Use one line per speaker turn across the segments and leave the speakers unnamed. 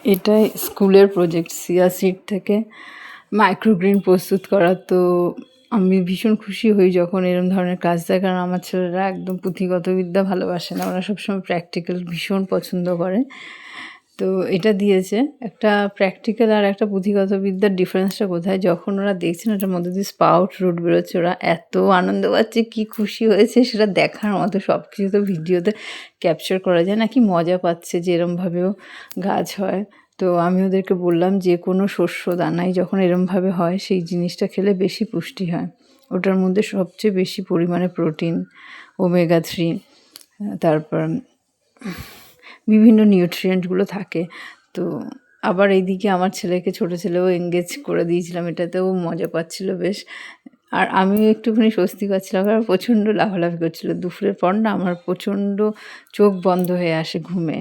এটাই স্কুলের project chia seed থেকে মাইক্রোগ্রিন প্রস্তুত করা। তো আমি ভীষণ খুশি হই যখন এরকম ধরনের কাজ দেয়, কারণ আমার ছেলেরা একদম পুঁথিগত বিদ্যা ভালোবাসে না, ওরা সবসময় প্র্যাকটিক্যাল ভীষণ পছন্দ করে। তো এটা দিয়েছে একটা প্র্যাকটিক্যাল আর একটা পুঁথিগত বিদ্যার ডিফারেন্সটা কোথায়, যখন ওরা দেখছে না এটার মধ্যে দিয়ে স্পাউট রুট বেরোচ্ছে, ওরা এত আনন্দ পাচ্ছে, কী খুশি হয়েছে সেটা দেখার মতো। সব কিছু তো ভিডিওতে ক্যাপচার করা যায় না, কি মজা পাচ্ছে যে এরমভাবেও গাছ হয়। তো আমি ওদেরকে বললাম যে কোনো শস্য দানাই যখন এরমভাবে হয় সেই জিনিসটা খেলে বেশি পুষ্টি হয়, ওটার মধ্যে সবচেয়ে বেশি পরিমাণে প্রোটিন, ওমেগা-3, তারপর বিভিন্ন নিউট্রিয়েন্টগুলো থাকে। তো আবার এইদিকে আমার ছেলেকে, ছোটো ছেলেও এনগেজ করে দিয়েছিলাম এটাতেও, মজা পাচ্ছিল বেশ। আর আমিও একটুখানি স্বস্তি পাচ্ছিলাম, কারণ প্রচণ্ড লাফালাফি করছিলো। দুপুরের পর না আমার প্রচণ্ড চোখ বন্ধ হয়ে আসে ঘুমে,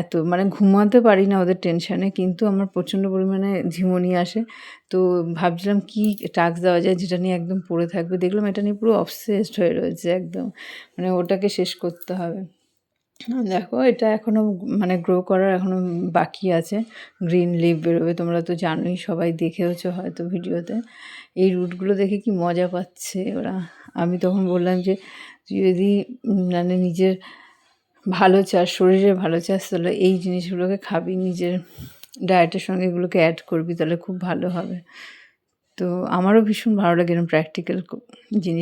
এত মানে ঘুমাতে পারি না ওদের টেনশানে, কিন্তু আমার প্রচণ্ড পরিমাণে ঝিমুনি আসে। তো ভাবছিলাম কী টাস্ক দেওয়া যায় যেটা নিয়ে একদম পড়ে থাকবে, দেখলাম এটা নিয়ে পুরো অবসেসড হয়ে রয়েছে একদম, মানে ওটাকে শেষ করতে হবে। দেখো এটা এখনও মানে গ্রো করার এখনও বাকি আছে, গ্রিন লিফ বেরোবে, তোমরা তো জানোই, সবাই দেখেওছো হয়তো ভিডিওতে। এই রুটগুলো দেখে কি মজা পাচ্ছে ওরা। আমি তখন বললাম যে তুই যদি মানে নিজের ভালো চাস, শরীরে ভালো চাস, তাহলে এই জিনিসগুলোকে খাবি, নিজের ডায়েটের সঙ্গে এগুলোকে অ্যাড করবি, তাহলে খুব ভালো হবে। তো আমারও ভীষণ ভালো লাগে এরকম প্র্যাকটিক্যাল জিনিস।